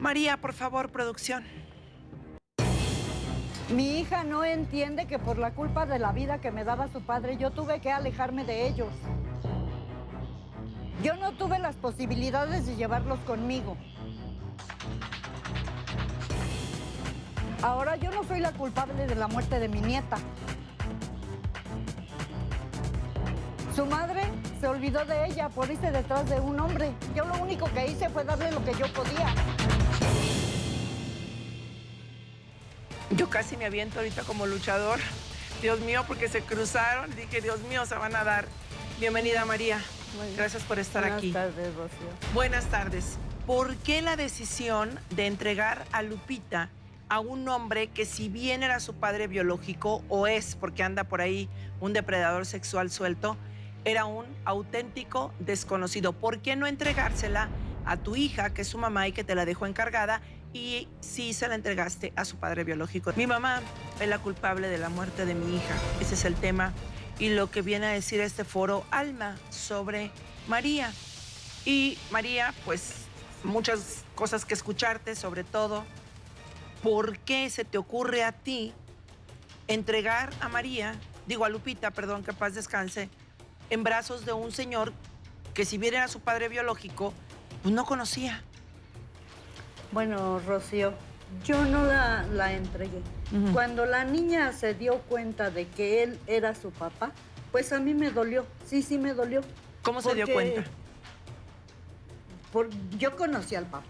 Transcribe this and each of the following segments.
María, por favor, producción. Mi hija no entiende que por la culpa de la vida que me daba su padre, yo tuve que alejarme de ellos. Yo no tuve las posibilidades de llevarlos conmigo. Ahora yo no soy la culpable de la muerte de mi nieta. Su madre se olvidó de ella por irse detrás de un hombre. Yo lo único que hice fue darle lo que yo podía. Yo casi me aviento ahorita como luchador. Dios mío, porque se cruzaron. Dije, Dios mío, se van a dar. Bienvenida, María. Gracias por estar aquí. Buenas tardes, Rocío. Buenas tardes. ¿Por qué la decisión de entregar a Lupita a un hombre que, si bien era su padre biológico, o es, porque anda por ahí un depredador sexual suelto, era un auténtico desconocido? ¿Por qué no entregársela a tu hija, que es su mamá y que te la dejó encargada, y sí se la entregaste a su padre biológico? Mi mamá es la culpable de la muerte de mi hija. Ese es el tema y lo que viene a decir este foro Alma sobre María. Y María, pues muchas cosas que escucharte, sobre todo, ¿por qué se te ocurre a ti entregar a María, a Lupita, perdón, que paz descanse, en brazos de un señor que, si bien era su padre biológico, pues no conocía? Bueno, Rocío, yo no la entregué. Cuando la niña se dio cuenta de que él era su papá, pues a mí me dolió. Sí, me dolió. ¿Cómo se dio cuenta? Yo conocí al papá.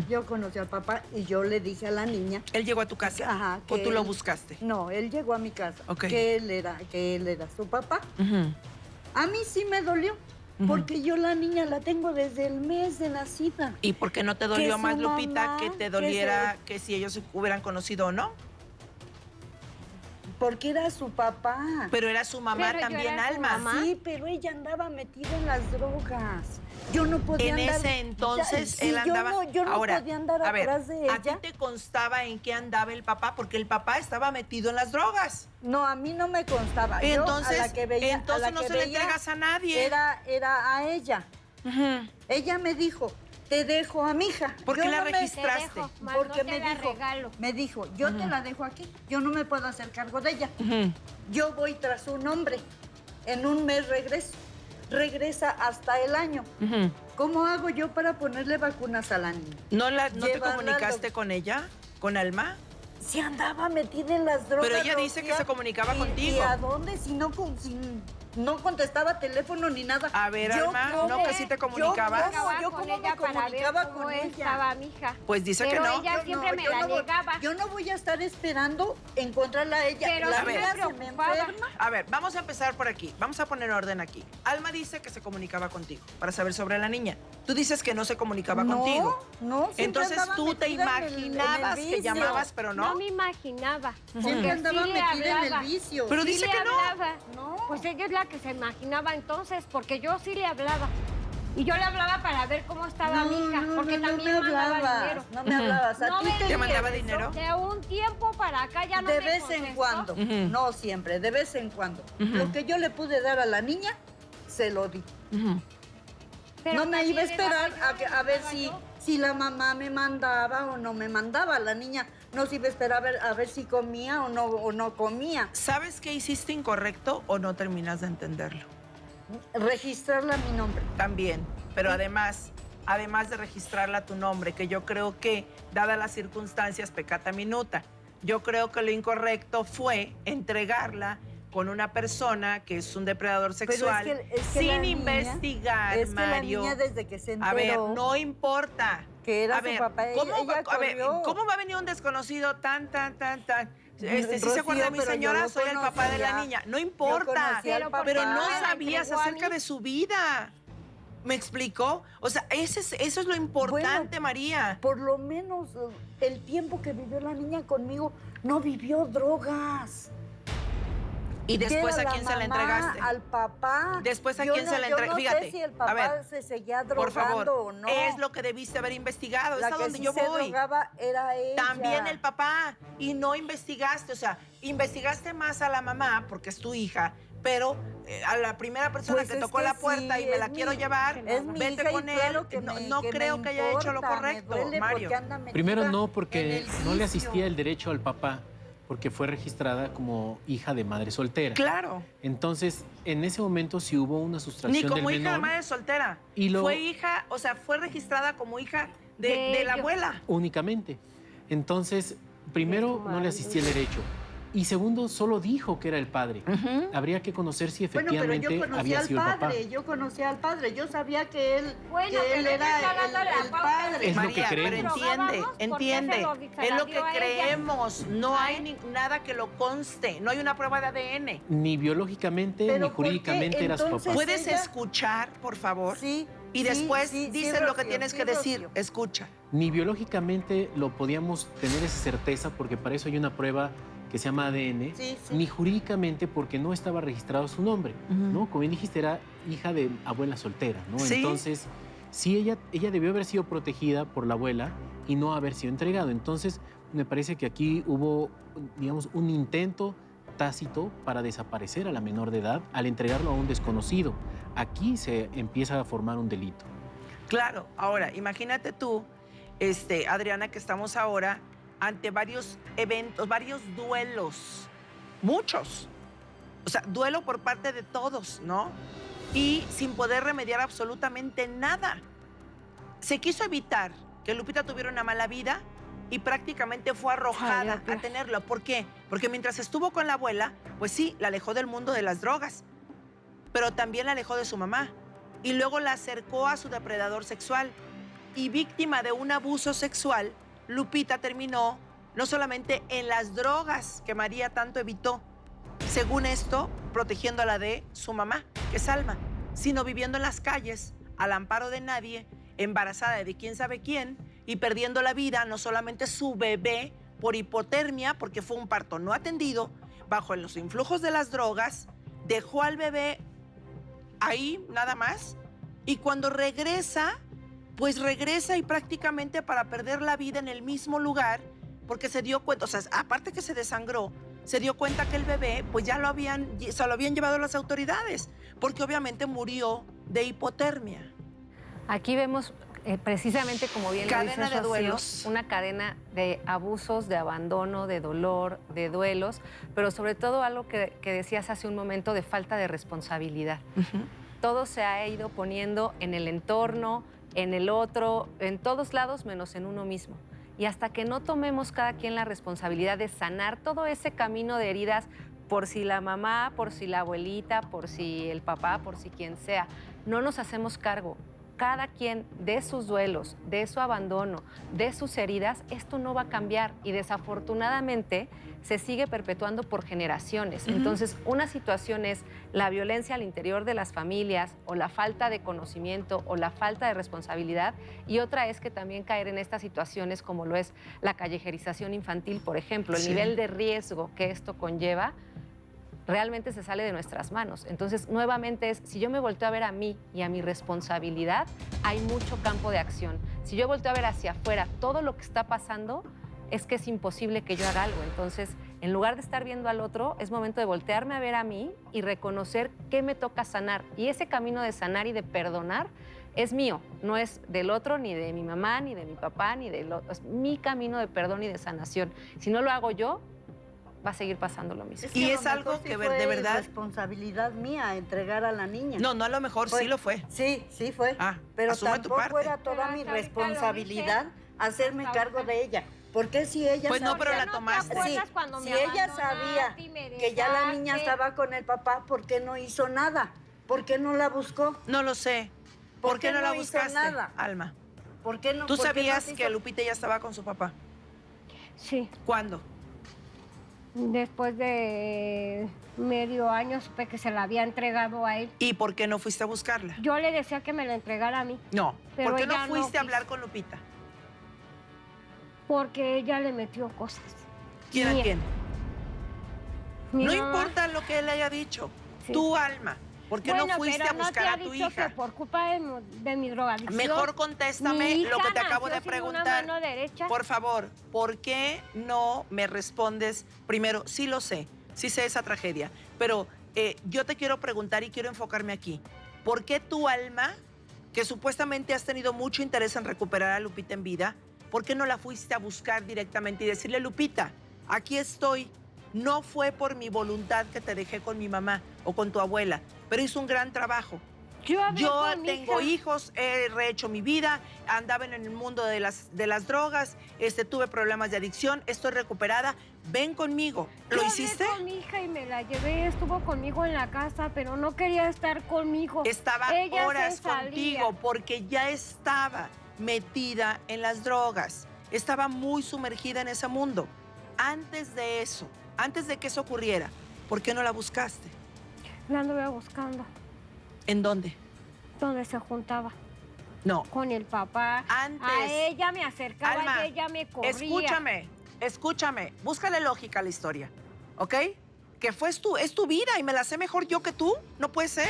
Yo conocí al papá y yo le dije a la niña... ¿Él llegó a tu casa? Ajá. ¿O tú lo buscaste? No, él llegó a mi casa. Okay. Que él era su papá. A mí sí me dolió. Porque yo la niña la tengo desde el mes de nacida. ¿Y por qué no te dolió más, Lupita, que te doliera que si ellos se hubieran conocido o no? Porque era su papá. Pero era su mamá también, Alma. Sí, pero ella andaba metida en las drogas. Yo no podía andar... En ese entonces él andaba... Yo no podía andar atrás de ella. ¿A ti te constaba en qué andaba el papá? Porque el papá estaba metido en las drogas. No, a mí no me constaba. Entonces, yo a la que veía, entonces no se le entregas a nadie. Era a ella. Ella me dijo, te dejo a mi hija. ¿Por qué la registraste? Porque me dijo, yo te la dejo aquí. Yo no me puedo hacer cargo de ella. Yo voy tras un hombre. En un mes regreso. Regresa hasta el año. ¿Cómo hago yo para ponerle vacunas a la niña? ¿No te comunicaste con ella? ¿Con Alma? Sí, andaba metida en las drogas. Pero ella dice que se comunicaba contigo. ¿Y a dónde? Si no contestaba teléfono ni nada. A ver, Alma, ¿no que sí te comunicabas? Yo cómo me comunicaba con ella. Estaba mi hija. Pues dice pero que no. Ella siempre me la negaba. Yo no voy a estar esperando encontrarla a ella. Pero la sí me preocupaba. A ver, vamos a empezar por aquí. Vamos a poner orden aquí. Alma dice que se comunicaba contigo para saber sobre la niña. Tú dices que no se comunicaba contigo. No, entonces tú te imaginabas que llamabas, pero no. No me imaginaba. Siempre andaba metida en el vicio. Pero sí dice le que hablaba. No. Pues ella es la que se imaginaba entonces, porque yo sí le hablaba. Y yo le hablaba para ver cómo estaba mi hija, porque también me mandaba dinero. No me hablabas. ¿A ti te mandaba dinero? De un tiempo para acá ya no me De vez en cuando. No siempre, de vez en cuando. Lo que yo le pude dar a la niña, se lo di. Pero no me iba a también esperar era a ver si la mamá me mandaba o no me mandaba. La niña no se iba a esperar a ver si comía o no comía. ¿Sabes qué hiciste incorrecto o no terminas de entenderlo? Registrarla a mi nombre. También, pero además de registrarla a tu nombre, que yo creo que, dadas las circunstancias, peccata minuta, yo creo que lo incorrecto fue entregarla con una persona que es un depredador sexual, pero es que sin la niña, investigar, es que Mario. La niña, desde que se enteró, a ver, no importa. Que era su papá, ¿cómo va a venir un desconocido tan? ¿Sí Rocío, se acuerda mi señora? Soy el papá de la conocía. niña. No importa, pero no sabías acerca de su vida. ¿Me explicó? O sea, eso es lo importante, María. Por lo menos el tiempo que vivió la niña conmigo, no vivió drogas. ¿Y después a quién se la entregaste? Al papá. ¿Después a quién se la entregaste? Yo no Fíjate, sé si el papá se seguía drogando por favor, o no. es lo que debiste haber investigado. Es a donde yo voy. La que se drogaba era ella. También el papá. Y no investigaste. O sea, investigaste más a la mamá, porque es tu hija, pero a la primera persona Pues que es tocó que la puerta sí, y me la es quiero mi- llevar, es mi vete hija y con él. claro que No me creo que haya hecho lo importa, correcto, me duele Mario. porque anda metida Primero no, en porque el no le vicio. asistía el derecho al papá, porque fue registrada como hija de madre soltera. Claro. Entonces, en ese momento sí hubo una Ni sustracción como del hija de menor madre soltera. Y lo- Fue hija, o sea, fue registrada como hija de De la ellos. abuela. únicamente. Entonces, primero De su no le madre. asistía el derecho. Y segundo, solo dijo que era el padre. Ujú. Habría que conocer si Bueno, pero efectivamente yo conocí había al sido el papá. padre, yo conocí al padre, yo sabía que él, Bueno, que él pero era ella está dando la el pauta. padre. Es lo que María, pero creemos. entiende, ¿Por qué entiende. se Es la lo dio que a ella? creemos. No ¿Ah? hay nada que lo conste. No hay una prueba de ADN. Ni biológicamente Pero ni ¿por qué jurídicamente era su entonces papá. ¿Puedes ella- escuchar, por favor? Sí. Y sí, después sí, sí, dices lo que Rocío, tienes sí, que decir. Rocío. Escucha. Ni biológicamente lo podíamos tener esa certeza porque para eso hay una prueba que se llama ADN, Sí, sí. ni jurídicamente porque no estaba registrado su nombre, ¿no? Como bien dijiste, era hija de abuela soltera, ¿no? Sí. Entonces, sí, ella debió haber sido protegida por la abuela y no haber sido entregado. Entonces, me parece que aquí hubo, digamos, un intento tácito para desaparecer a la menor de edad al entregarlo a un desconocido. Aquí se empieza a formar un delito. Claro, ahora, imagínate tú, Adriana, que estamos ahora ante varios eventos, varios duelos, muchos. O sea, duelo por parte de todos, ¿no? Y sin poder remediar absolutamente nada. Se quiso evitar que Lupita tuviera una mala vida y prácticamente fue arrojada a tenerlo. ¿Por qué? Porque mientras estuvo con la abuela, pues sí, la alejó del mundo de las drogas, pero también la alejó de su mamá. Y luego la acercó a su depredador sexual. Y víctima de un abuso sexual, Lupita terminó no solamente en las drogas que María tanto evitó, según esto, protegiéndola de su mamá, que es Alma, sino viviendo en las calles, al amparo de nadie, embarazada de quién sabe quién y perdiendo la vida, no solamente su bebé por hipotermia, porque fue un parto no atendido, bajo los influjos de las drogas, dejó al bebé ahí nada más, y cuando regresa, pues regresa y prácticamente para perder la vida en el mismo lugar, porque se dio cuenta, o sea, aparte que se desangró, se dio cuenta que el bebé, pues ya se lo habían llevado las autoridades, porque obviamente murió de hipotermia. Aquí vemos precisamente, como bien lo Cadena dices, de Rocío, duelos. una cadena de abusos, de abandono, de dolor, de duelos, pero sobre todo algo que decías hace un momento de falta de responsabilidad. Todo se ha ido poniendo en el entorno, en el otro, en todos lados menos en uno mismo. Y hasta que no tomemos cada quien la responsabilidad de sanar todo ese camino de heridas, por si la mamá, por si la abuelita, por si el papá, por si quien sea, no nos hacemos cargo. Cada quien de sus duelos, de su abandono, de sus heridas, esto no va a cambiar y desafortunadamente se sigue perpetuando por generaciones. Entonces, una situación es la violencia al interior de las familias o la falta de conocimiento o la falta de responsabilidad, y otra es que también caer en estas situaciones como lo es la callejerización infantil, por ejemplo, el nivel de riesgo que esto conlleva realmente se sale de nuestras manos. Entonces, nuevamente es, si yo me volteo a ver a mí y a mi responsabilidad, hay mucho campo de acción. Si yo volteo a ver hacia afuera todo lo que está pasando, es que es imposible que yo haga algo. Entonces, en lugar de estar viendo al otro, es momento de voltearme a ver a mí y reconocer qué me toca sanar. Y ese camino de sanar y de perdonar es mío, no es del otro, ni de mi mamá, ni de mi papá, ni del otro. Es mi camino de perdón y de sanación. Si no lo hago yo, va a seguir pasando lo mismo. Y a lo es algo mejor sí que fue de verdad... responsabilidad mía entregar a la niña. No, a lo mejor sí lo fue. Sí, sí fue. Ah, pero asume tu tampoco parte. era toda Pero mi hasta ahorita lo responsabilidad dices. hacerme Hasta cargo ahorita. de ella. Porque si ella Pues no, sabía, pero la ¿No te tomaste. acuerdas Sí, cuando si me ella abandonaste sabía y me que ya la niña dejaste? estaba con el papá, ¿por qué no hizo nada? ¿Por qué no la buscó? No lo sé. ¿Por qué no la hizo buscaste, nada? Alma? ¿Por qué no? ¿Tú por qué no sabías se que hizo? Lupita ya estaba con su papá? Sí, ¿Cuándo? después de medio año supe que se la había entregado a él. ¿Y por qué no fuiste a buscarla? Yo le decía que me la entregara a mí, No. Pero ¿Por qué no ella no fuiste a quiso. hablar con Lupita? porque ella le metió cosas. ¿Quién a Mía. quién? Mi No mamá. importa lo que él haya dicho. Sí. Tú, Alma, ¿por qué Bueno, no fuiste pero a buscar no a te tu ha dicho hija? que por culpa de mi drogadicción. Mejor contéstame mi hija lo que te acabo nació de sin una preguntar. mano derecha. Por favor, ¿por qué no me respondes? Primero, sí lo sé, sí sé esa tragedia, pero yo te quiero preguntar y quiero enfocarme aquí. ¿Por qué tu Alma, que supuestamente has tenido mucho interés en recuperar a Lupita en vida, por qué no la fuiste a buscar directamente y decirle, Lupita, aquí estoy? No fue por mi voluntad que te dejé con mi mamá o con tu abuela, pero hizo un gran trabajo. Yo tengo hijos, he rehecho mi vida, andaba en el mundo de las drogas, tuve problemas de adicción, estoy recuperada. Ven conmigo. ¿Lo hiciste? Yo hablé con mi hija y me la llevé, estuvo conmigo en la casa, pero no quería estar conmigo. Estaba horas contigo porque ya estaba metida en las drogas. Estaba muy sumergida en ese mundo. Antes de eso, antes de que eso ocurriera, ¿por qué no la buscaste? La anduve buscando. ¿En dónde? Donde se juntaba. No. Con el papá. Antes. A ella me acercaba Alma, y ella me corría. Escúchame. Búscale lógica a la historia, ¿ok? Que es tu vida y me la sé mejor yo que tú. No puede ser.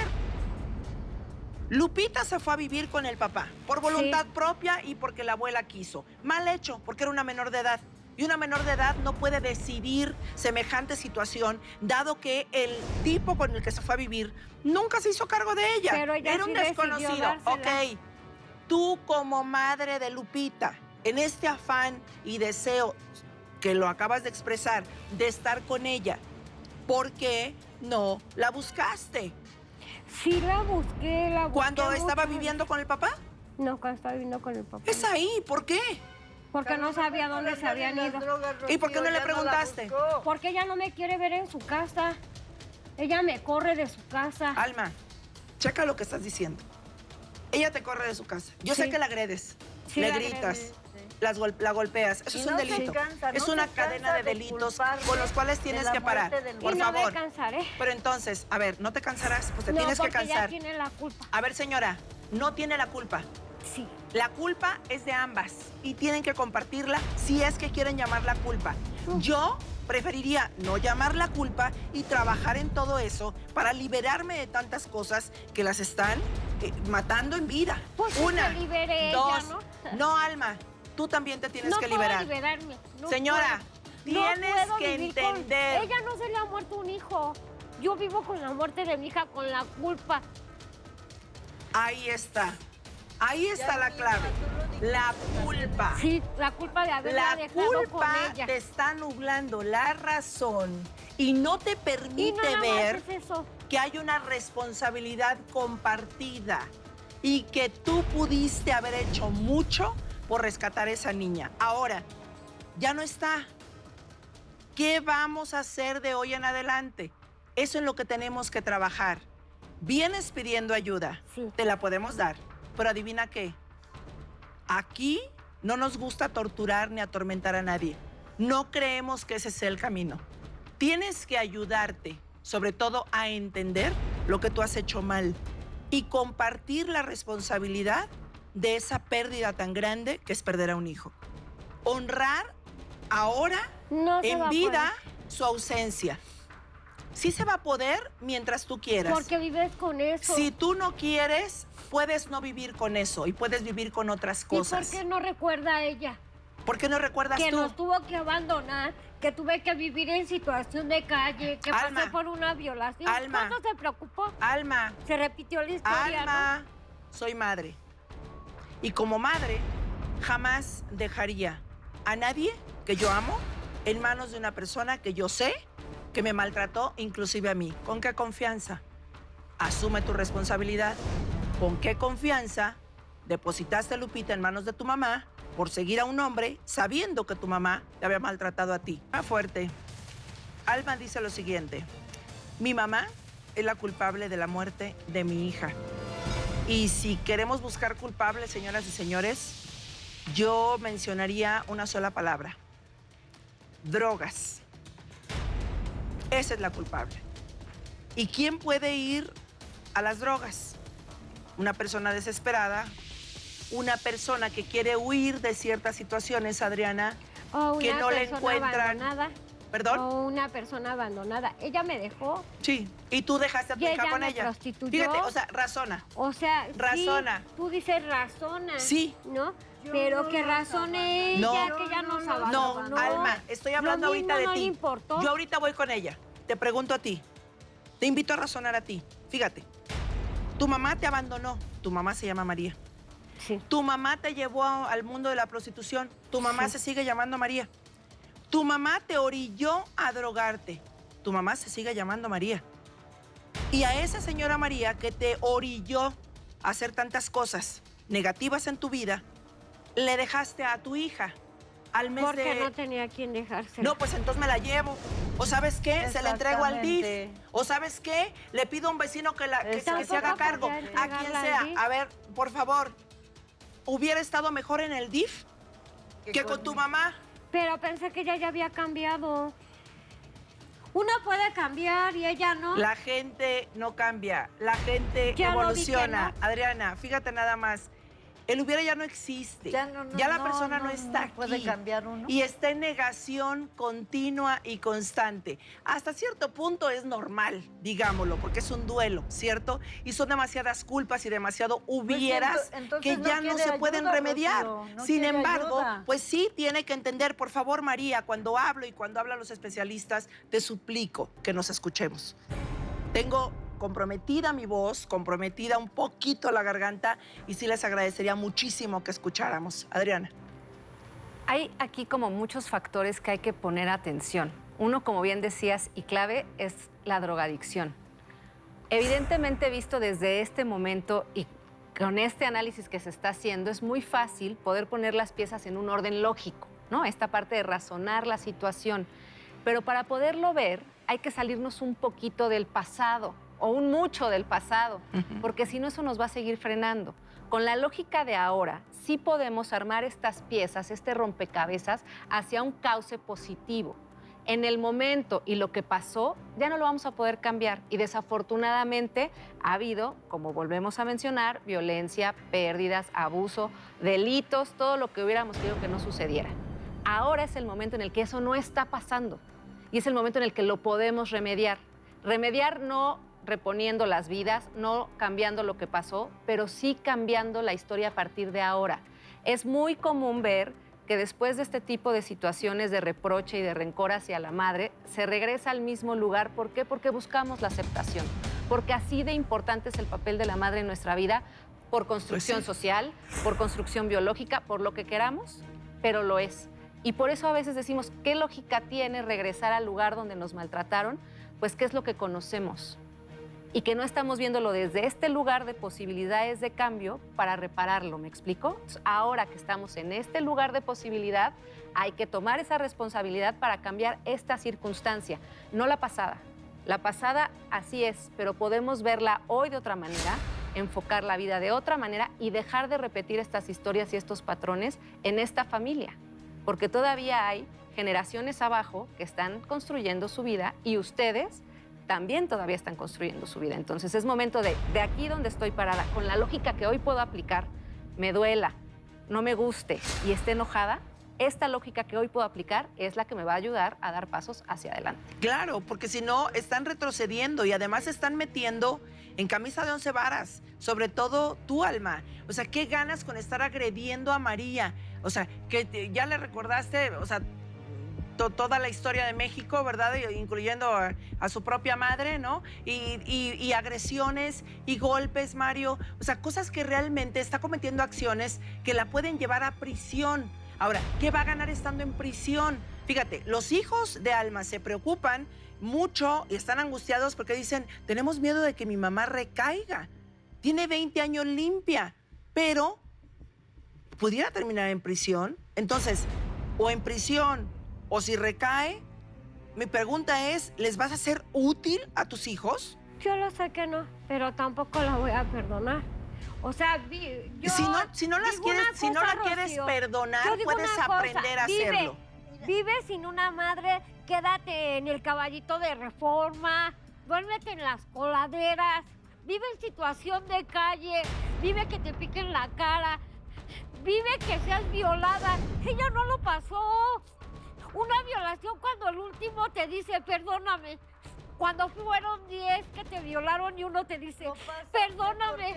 Lupita se fue a vivir con el papá por voluntad propia y porque la abuela quiso. Mal hecho, porque era una menor de edad. Y una menor de edad no puede decidir semejante situación, dado que el tipo con el que se fue a vivir nunca se hizo cargo de ella. Pero ella era un desconocido. Ok, tú como madre de Lupita, en este afán y deseo que lo acabas de expresar, de estar con ella, ¿por qué no la buscaste? Sí, la busqué. ¿Cuando estaba mucho. viviendo con el papá? No, cuando estaba viviendo con el papá. Es ahí, ¿por qué? Porque no sabía dónde se habían ido. ¿Y por qué no le preguntaste? Porque ella no me quiere ver en su casa. Ella me corre de su casa. Alma, checa lo que estás diciendo. Ella te corre de su casa. Yo sé que la agredes, le gritas, la golpeas. Eso es un delito. Es una cadena de delitos con los cuales tienes que parar. Por favor. No me cansaré. Pero entonces, a ver, ¿no te cansarás? Pues te No, tienes que porque cansar. ella tiene la culpa. A ver, señora, no tiene la culpa. Sí. La culpa es de ambas y tienen que compartirla si es que quieren llamar la culpa. Yo preferiría no llamar la culpa y trabajar en todo eso para liberarme de tantas cosas que las están matando en vida. Pues Una, se libere dos. ella, ¿no? No, Alma, tú también te tienes que liberar. No puedo liberarme. No Señora, puedo. tienes No puedo que vivir entender. Ella no se le ha muerto un hijo. Yo vivo con la muerte de mi hija, con la culpa. Ahí está. Ahí está la clave. La culpa. Sí, la culpa de haberla La dejado culpa con ella. te está nublando la razón y no te Y permite nada más ver es eso. que hay una responsabilidad compartida y que tú pudiste haber hecho mucho por rescatar a esa niña. Ahora, ya no está. ¿Qué vamos a hacer de hoy en adelante? Eso es lo que tenemos que trabajar. Vienes pidiendo ayuda, Sí. te la podemos dar, pero adivina qué. Aquí no nos gusta torturar ni atormentar a nadie. No creemos que ese sea el camino. Tienes que ayudarte, sobre todo a entender lo que tú has hecho mal y compartir la responsabilidad de esa pérdida tan grande que es perder a un hijo. Honrar ahora, No se va en a vida, su ausencia. Sí se va a poder mientras tú quieras. Porque vives con eso. Si tú no quieres, puedes no vivir con eso y puedes vivir con otras cosas. ¿Y por qué no recuerda a ella? ¿Por qué no recuerdas Que tú? nos tuvo que abandonar, que tuve que vivir en situación de calle, que Alma. pasé por una violación. Alma. ¿Cuánto se preocupó? Alma, Se repitió la historia, Alma, soy madre. Y como madre, jamás dejaría a nadie que yo amo en manos de una persona que yo sé que me maltrató, inclusive a mí. ¿Con qué confianza? Asume tu responsabilidad. ¿Con qué confianza depositaste a Lupita en manos de tu mamá por seguir a un hombre sabiendo que tu mamá te había maltratado a ti? Más fuerte. Alma dice lo siguiente. Mi mamá es la culpable de la muerte de mi hija. Y si queremos buscar culpables, señoras y señores, yo mencionaría una sola palabra. Drogas. Esa es la culpable. ¿Y quién puede ir a las drogas? Una persona desesperada, una persona que quiere huir de ciertas situaciones, Adriana, O que una no le persona encuentran. abandonada. ¿Perdón? O una persona abandonada. Ella me dejó. Sí. ¿Y tú dejaste a tu Y hija ella con me ella? prostituyó. Fíjate, o sea, razona. O sea, Razona. sí, tú dices razona. Sí. ¿No? Pero que razone ella, No. que ella nos No, abandonó. Alma, estoy hablando Lo ahorita mismo de no ti. le importó. Yo ahorita voy con ella. Te pregunto a ti. Te invito a razonar a ti. Fíjate, tu mamá te abandonó. Tu mamá se llama María. Sí. Tu mamá te llevó al mundo de la prostitución. Tu mamá Sí. se sigue llamando María. Tu mamá te orilló a drogarte. Tu mamá se sigue llamando María. Y a esa señora María que te orilló a hacer tantas cosas negativas en tu vida, le dejaste a tu hija al mes Porque de... no tenía quien dejársela. No, pues entonces me la llevo. ¿O sabes qué? Se la entrego al DIF. Exactamente. ¿O sabes qué? Le pido a un vecino que se haga Tampoco cargo. podía A quien entregarla al sea. DIF. A ver, por favor, ¿hubiera estado mejor en el DIF que con tu mamá? Pero pensé que ella ya había cambiado. Uno puede cambiar y ella no. La gente no cambia, la gente Ya lo vi que evoluciona. no. Adriana, fíjate nada más. El hubiera ya no existe. Ya la persona no está aquí. puede cambiar uno. Y está en negación continua y constante. Hasta cierto punto es normal, digámoslo, porque es un duelo, ¿cierto? Y son demasiadas culpas y demasiado hubieras entonces que no ya no quiere se pueden ayuda, remediar. Rocío, no Sin quiere embargo, ayuda. pues sí tiene que entender, por favor, María, cuando hablo y cuando hablan los especialistas, te suplico que nos escuchemos. Tengo comprometida mi voz, comprometida un poquito la garganta y sí les agradecería muchísimo que escucháramos. Adriana. Hay aquí como muchos factores que hay que poner atención. Uno, como bien decías, y clave, es la drogadicción. Evidentemente, visto desde este momento y con este análisis que se está haciendo, es muy fácil poder poner las piezas en un orden lógico, ¿no? Esta parte de razonar la situación. Pero para poderlo ver, hay que salirnos un poquito del pasado o un mucho del pasado, porque si no, eso nos va a seguir frenando. Con la lógica de ahora, sí podemos armar estas piezas, este rompecabezas, hacia un cauce positivo. En el momento y lo que pasó, ya no lo vamos a poder cambiar. Y desafortunadamente ha habido, como volvemos a mencionar, violencia, pérdidas, abuso, delitos, todo lo que hubiéramos querido que no sucediera. Ahora es el momento en el que eso no está pasando. Y es el momento en el que lo podemos remediar. Remediar no reponiendo las vidas, no cambiando lo que pasó, pero sí cambiando la historia a partir de ahora. Es muy común ver que después de este tipo de situaciones de reproche y de rencor hacia la madre, se regresa al mismo lugar. ¿Por qué? Porque buscamos la aceptación. Porque así de importante es el papel de la madre en nuestra vida, por construcción social, por construcción biológica, por lo que queramos, pero lo es. Y por eso a veces decimos, ¿qué lógica tiene regresar al lugar donde nos maltrataron? Pues, ¿qué es lo que conocemos? Y que no estamos viéndolo desde este lugar de posibilidades de cambio para repararlo, ¿me explico? Entonces, ahora que estamos en este lugar de posibilidad, hay que tomar esa responsabilidad para cambiar esta circunstancia, no la pasada. La pasada así es, pero podemos verla hoy de otra manera, enfocar la vida de otra manera y dejar de repetir estas historias y estos patrones en esta familia. Porque todavía hay generaciones abajo que están construyendo su vida y ustedes también todavía están construyendo su vida. Entonces es momento de aquí donde estoy parada, con la lógica que hoy puedo aplicar, me duela, no me guste y esté enojada, esta lógica que hoy puedo aplicar es la que me va a ayudar a dar pasos hacia adelante. Claro, porque si no, están retrocediendo y además se están metiendo en camisa de 11 varas, sobre todo tu Alma. O sea, ¿qué ganas con estar agrediendo a María? O sea, que ya le recordaste, o sea, toda la historia de México, ¿verdad? Incluyendo a su propia madre, ¿no? Y agresiones y golpes, Mario. O sea, cosas que realmente está cometiendo acciones que la pueden llevar a prisión. Ahora, ¿qué va a ganar estando en prisión? Fíjate, los hijos de Alma se preocupan mucho y están angustiados porque dicen, tenemos miedo de que mi mamá recaiga. Tiene 20 años limpia, pero pudiera terminar en prisión. Entonces, o en prisión, o si recae, mi pregunta es, ¿les vas a ser útil a tus hijos? Yo lo sé que no, pero tampoco la voy a perdonar. O sea, yo Si no la quieres Rocío, perdonar, yo digo puedes una cosa, aprender a hacerlo. Vive sin una madre, quédate en el caballito de Reforma, duérmete en las coladeras, vive en situación de calle, vive que te piquen la cara, vive que seas violada. Ella no lo pasó. Una violación cuando el último te dice, perdóname, Cuando fueron 10 que te violaron y uno te dice, perdóname.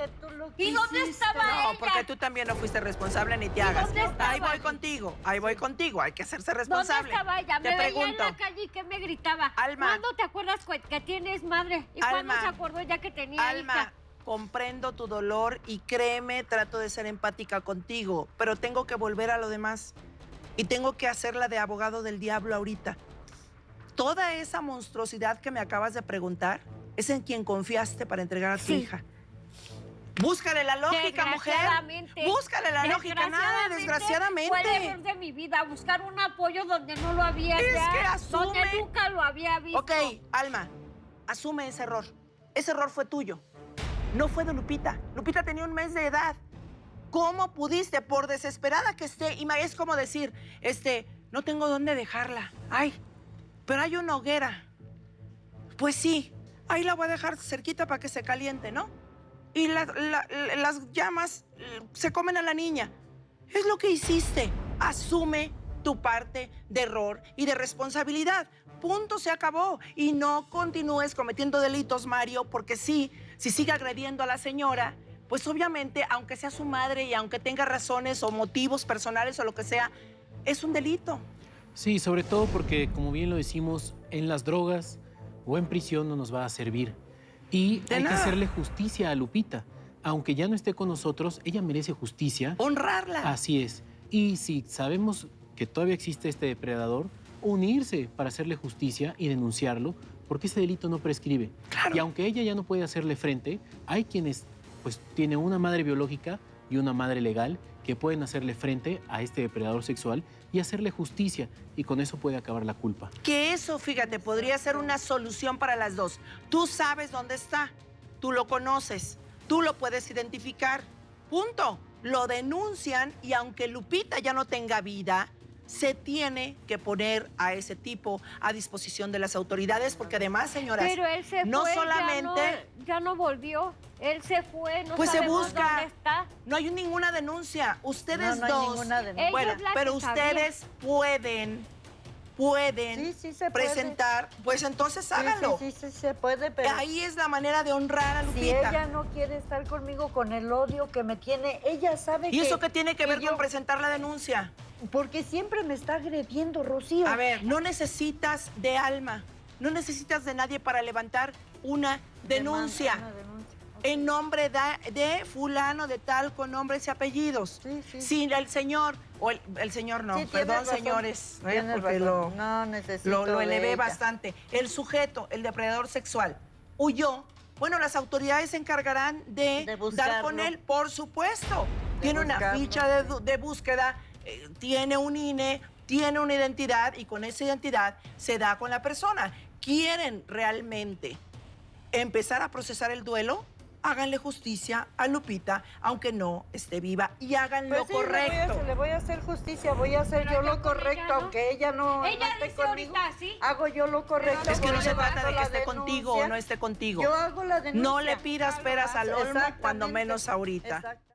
¿Y dónde estaba No, ella? porque tú también no fuiste responsable ni te hagas. dónde estaba? Ahí voy contigo, hay que hacerse responsable. ¿Dónde estaba ella? Te Me veía en pregunto, la calle y que me gritaba. Alma. ¿Cuándo te acuerdas que tienes madre? ¿Y cuándo Alma. se acordó ya que tenía Alma, hija? comprendo tu dolor y créeme, trato de ser empática contigo, pero tengo que volver a lo demás y tengo que hacerla de abogado del diablo ahorita. Toda esa monstruosidad que me acabas de preguntar es en quien confiaste para entregar a tu Sí. hija. Búscale la lógica, mujer. Desgraciadamente. Búscale la lógica. Nada, Fue el desgraciadamente. error de mi vida, buscar un apoyo donde no lo había Es ya, que asume. donde nunca lo había visto. Ok, Alma, asume ese error. Ese error fue tuyo. No fue de Lupita. Lupita tenía 1 mes de edad. ¿Cómo pudiste, por desesperada que esté? Y es como decir, no tengo dónde dejarla. Ay, pero hay una hoguera. Pues sí, ahí la voy a dejar cerquita para que se caliente, ¿no? Y las llamas se comen a la niña. Es lo que hiciste. Asume tu parte de error y de responsabilidad. Punto, se acabó. Y no continúes cometiendo delitos, Mario, porque si sigue agrediendo a la señora, pues obviamente, aunque sea su madre y aunque tenga razones o motivos personales o lo que sea, es un delito. Sí, sobre todo porque, como bien lo decimos, en las drogas o en prisión no nos va a servir. Y De hay nada. que hacerle justicia a Lupita. Aunque ya no esté con nosotros, ella merece justicia. Honrarla. Así es. Y si sabemos que todavía existe este depredador, unirse para hacerle justicia y denunciarlo, porque ese delito no prescribe. Claro. Y aunque ella ya no puede hacerle frente, hay quienes pues tienen una madre biológica y una madre legal que pueden hacerle frente a este depredador sexual y hacerle justicia, y con eso puede acabar la culpa. Que eso, fíjate, podría ser una solución para las dos. Tú sabes dónde está, tú lo conoces, tú lo puedes identificar. Punto. Lo denuncian y aunque Lupita ya no tenga vida, se tiene que poner a ese tipo a disposición de las autoridades, porque además, señoras, Pero él se no fue, solamente ya no volvió. Él se fue, no pues se sabemos busca. dónde está. No hay ninguna denuncia. Ustedes No hay dos, ninguna denuncia. Ella bueno, es la pero que sabía. ustedes pueden Sí, se puede. presentar, pues entonces háganlo. Sí, se puede, pero Ahí es la manera de honrar a Lupita. si ella no quiere estar conmigo con el odio que me tiene, ella sabe que... ¿Y eso qué tiene que ver yo- con presentar la denuncia? Porque siempre me está agrediendo, Rocío. A ver, no necesitas de Alma, no necesitas de nadie para levantar una denuncia Una denuncia. en nombre de fulano de tal con nombres y apellidos. Sí. Si el señor, o el señor no, Sí, tienes perdón, razón. señores, Tienes porque razón. No necesito lo de elevé ella. bastante. El sujeto, el depredador sexual, huyó. Bueno, las autoridades se encargarán de dar buscarlo. con él, por supuesto. Tiene una buscarlo. ficha de búsqueda, tiene un INE, tiene una identidad y con esa identidad se da con la persona. ¿Quieren realmente empezar a procesar el duelo? Háganle justicia a Lupita, aunque no esté viva, y hagan Pues lo sí, correcto. Le voy a hacer justicia, voy a hacer Pero yo yo lo con correcto, ella no. aunque ella no Ella esté dice conmigo. ahorita, ¿sí? Hago yo lo correcto. Es que no voy se llevando trata de que la esté contigo o denuncia. no esté contigo. Yo hago la denuncia. No le pidas peras al olmo, cuando Exactamente. menos ahorita. Exacto.